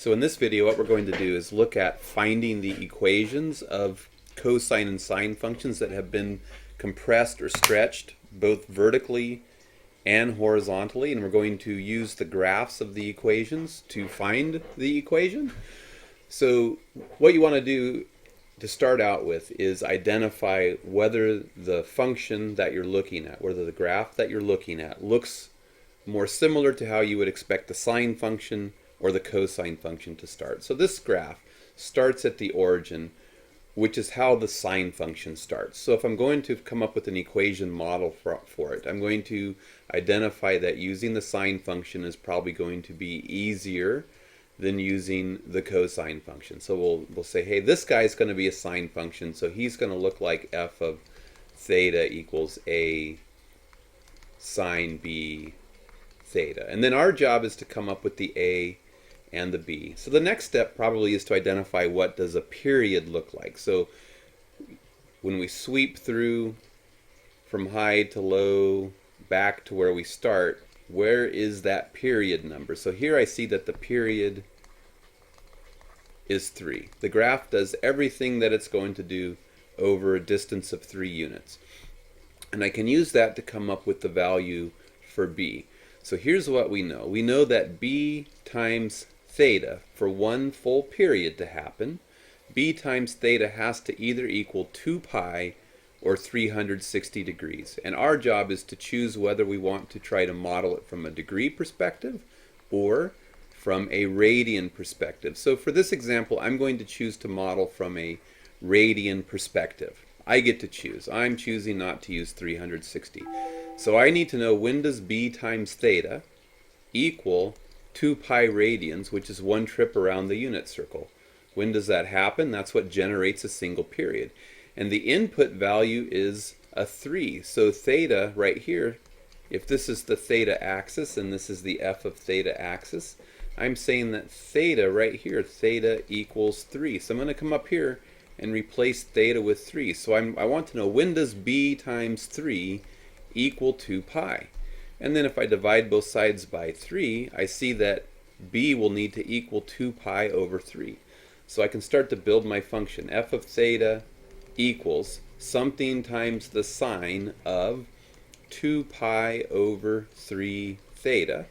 So in this video, what we're going to do is look at finding the equations of cosine and sine functions that have been compressed or stretched both vertically and horizontally, and we're going to use the graphs of the equations to find the equation. So what you want to do to start out with is identify whether the function that you're looking at, whether the graph that you're looking at looks more similar to how you would expect the sine function or the cosine function to start. So this graph starts at the origin, which is how the sine function starts. So if I'm going to come up with an equation model for it, I'm going to identify that using the sine function is probably going to be easier than using the cosine function. So we'll say, hey, this guy's going to be a sine function, so he's going to look like f of theta equals a sine b theta. And then our job is to come up with the a and the b. So the next step probably is to identify what does a period look like. So when we sweep through from high to low back to where we start, where is that period number? So here I see that the period is 3. The graph does everything that it's going to do over a distance of 3 units. And I can use that to come up with the value for b. So here's what we know. We know that b times theta, for one full period to happen, b times theta has to either equal 2 pi or 360 degrees. And our job is to choose whether we want to try to model it from a degree perspective or from a radian perspective. So for this example, I'm going to choose to model from a radian perspective. I get to choose. I'm choosing not to use 360. So I need to know, when does b times theta equal 2 pi radians, which is one trip around the unit circle. When does that happen? That's what generates a single period. And the input value is a 3. So theta right here, if this is the theta axis and this is the f of theta axis, I'm saying that theta right here, theta equals 3. So I'm going to come up here and replace theta with 3. So I want to know, when does b times 3 equal 2 pi? And then if I divide both sides by 3, I see that b will need to equal 2 pi over 3. So I can start to build my function. F of theta equals something times the sine of 2 pi over 3 theta.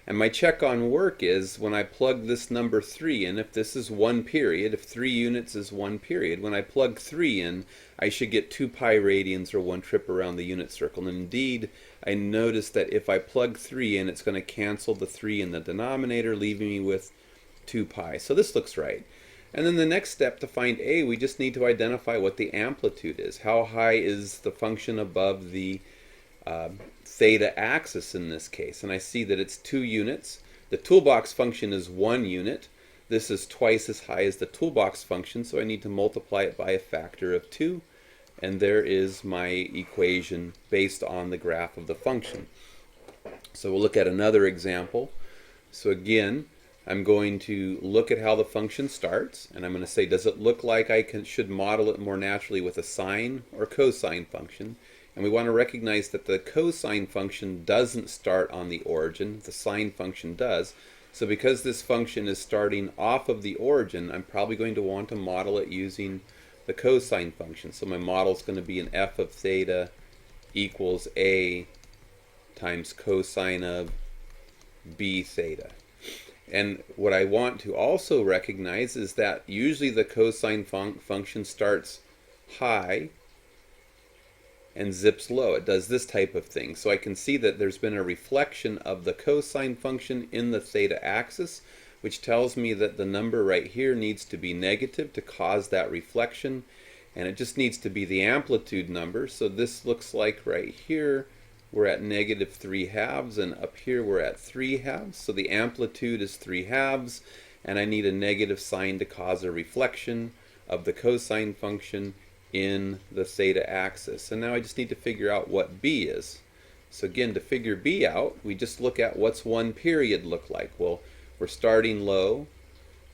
And my check on work is when I plug this number 3 in, if this is one period, if 3 units is one period, when I plug 3 in, I should get 2 pi radians, or one trip around the unit circle. And indeed, I notice that if I plug 3 in, it's going to cancel the 3 in the denominator, leaving me with 2 pi. So this looks right. And then the next step, to find a, we just need to identify what the amplitude is. How high is the function above the theta axis in this case? And I see that it's 2 units. The toolbox function is 1 unit. This is twice as high as the toolbox function, so I need to multiply it by a factor of 2. And there is my equation based on the graph of the function. So we'll look at another example. So again, I'm going to look at how the function starts, and I'm going to say, does it look like I should model it more naturally with a sine or cosine function? And we want to recognize that the cosine function doesn't start on the origin, the sine function does. So because this function is starting off of the origin, I'm probably going to want to model it using the cosine function. So my model is going to be an f of theta equals a times cosine of b theta. And what I want to also recognize is that usually the cosine function starts high and zips low. It does this type of thing. So I can see that there's been a reflection of the cosine function in the theta axis, which tells me that the number right here needs to be negative to cause that reflection, and it just needs to be the amplitude number. So this looks like right here we're at negative 3/2, and up here we're at 3/2. So the amplitude is 3/2, and I need a negative sign to cause a reflection of the cosine function in the theta axis. And now I just need to figure out what b is. So again, to figure b out, we just look at what's one period look like. Well, we're starting low,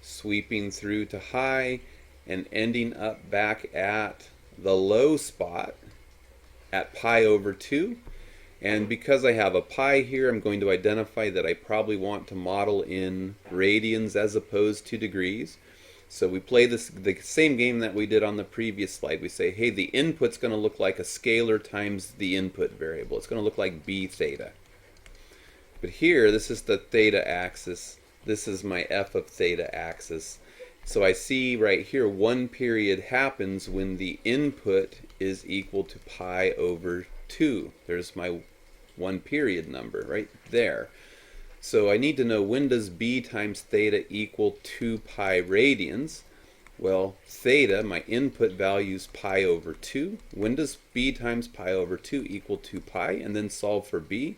sweeping through to high, and ending up back at the low spot at pi over 2. And because I have a pi here, I'm going to identify that I probably want to model in radians as opposed to degrees. So we play the same game that we did on the previous slide. We say, hey, the input's going to look like a scalar times the input variable. It's going to look like b theta. But here, this is the theta axis. This is my f of theta axis. So I see right here 1 period happens when the input is equal to pi over 2. There's my 1 period number right there. So I need to know, when does b times theta equal 2 pi radians? Well, theta, my input value, is pi over 2. When does b times pi over 2 equal 2 pi? And then solve for b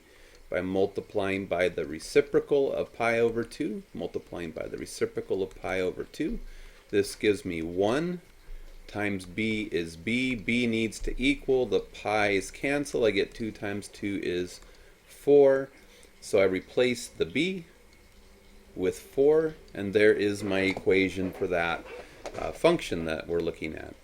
by multiplying by the reciprocal of pi over 2, multiplying by the reciprocal of pi over 2. This gives me 1 times b is b. b needs to equal, the pi's cancel. I get 2 times 2 is 4. So I replace the b with 4, and there is my equation for that function that we're looking at.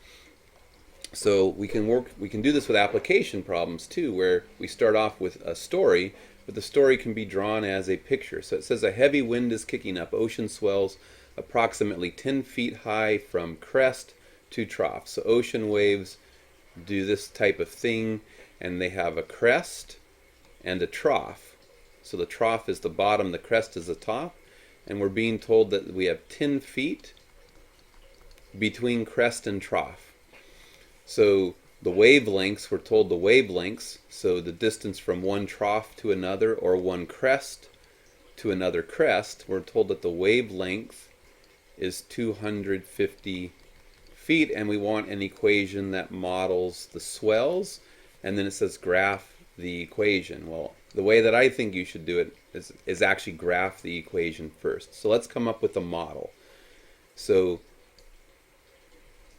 So we can do this with application problems too, where we start off with a story, but the story can be drawn as a picture. So it says a heavy wind is kicking up ocean swells approximately 10 feet high from crest to trough. So ocean waves do this type of thing, and they have a crest and a trough. So the trough is the bottom, the crest is the top, and we're being told that we have 10 feet between crest and trough. So the wavelengths, we're told the wavelengths, so the distance from one trough to another, or one crest to another crest, we're told that the wavelength is 250 feet, and we want an equation that models the swells, and then it says graph the equation. Well, the way that I think you should do it is actually graph the equation first. So let's come up with a model. So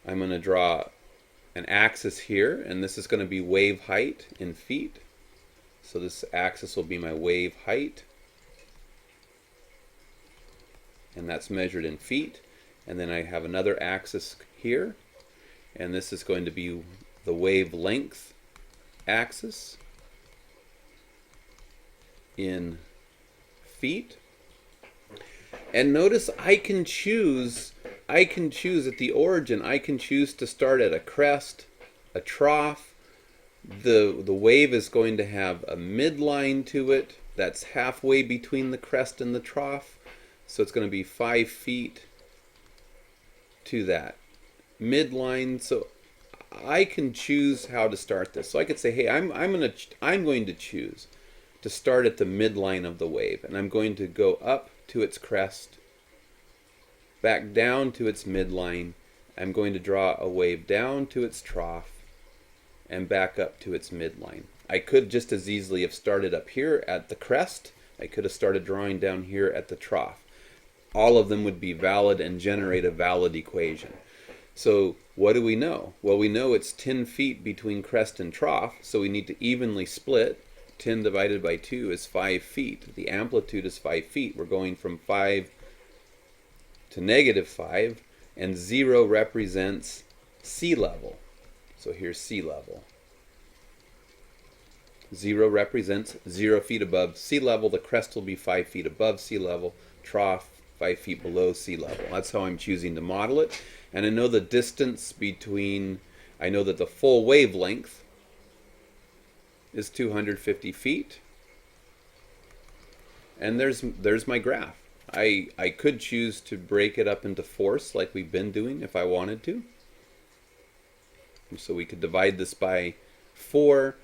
I'm going to draw an axis here, and this is going to be wave height in feet. So this axis will be my wave height, and that's measured in feet. And then I have another axis here, and this is going to be the wavelength axis in feet. And notice I can choose at the origin, I can choose to start at a crest, a trough. The wave is going to have a midline to it that's halfway between the crest and the trough. So it's going to be 5 feet to that midline. So I can choose how to start this. So I could say, hey, I'm going to choose to start at the midline of the wave, and I'm going to go up to its crest, back down to its midline. I'm going to draw a wave down to its trough and back up to its midline. I could just as easily have started up here at the crest. I could have started drawing down here at the trough. All of them would be valid and generate a valid equation. So what do we know? Well, we know it's 10 feet between crest and trough, so we need to evenly split. 10 divided by 2 is 5 feet. The amplitude is 5 feet. We're going from 5 to -5, and 0 represents sea level. So here's sea level. 0 represents 0 feet above sea level. The crest will be 5 feet above sea level. Trough, 5 feet below sea level. That's how I'm choosing to model it. And I know the distance between, I know that the full wavelength is 250 feet. And there's my graph. I could choose to break it up into force like we've been doing if I wanted to. So we could divide this by 4.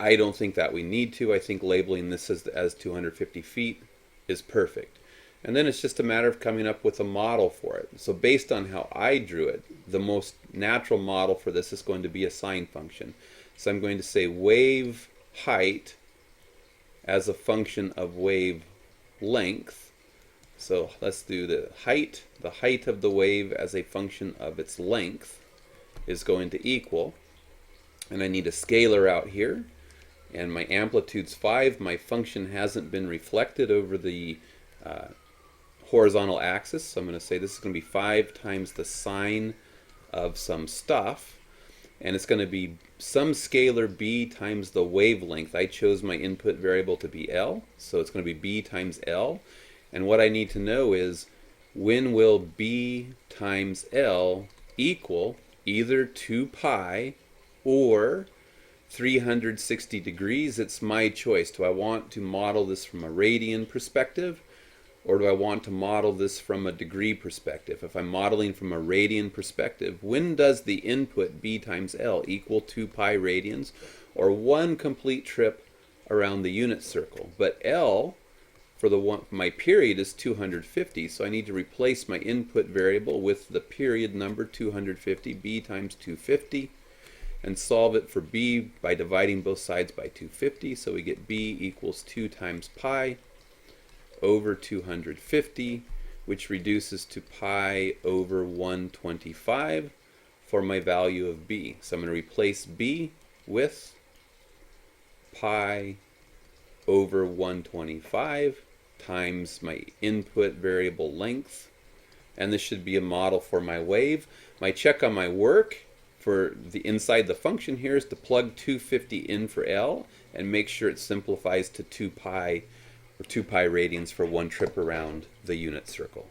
I don't think that we need to. I think labeling this as 250 feet is perfect. And then it's just a matter of coming up with a model for it. So based on how I drew it, the most natural model for this is going to be a sine function. So I'm going to say wave height as a function of wave length. So let's do the height. The height of the wave as a function of its length is going to equal, and I need a scalar out here, and my amplitude's 5. My function hasn't been reflected over the horizontal axis, so I'm going to say this is going to be 5 times the sine of some stuff. and it's going to be some scalar b times the wavelength. I chose my input variable to be L, so it's going to be b times L. And what I need to know is, when will b times L equal either 2 pi or 360 degrees? It's my choice. Do I want to model this from a radian perspective, or do I want to model this from a degree perspective? If I'm modeling from a radian perspective, when does the input b times L equal 2 pi radians, or one complete trip around the unit circle? But L for my period is 250, so I need to replace my input variable with the period number 250, b times 250, and solve it for b by dividing both sides by 250. So we get b equals 2 times pi over 250, which reduces to pi over 125 for my value of b. So I'm going to replace b with pi over 125 times my input variable length, and this should be a model for my wave. My check on my work for the inside the function here is to plug 250 in for L and make sure it simplifies to 2 pi or 2 pi radians for one trip around the unit circle.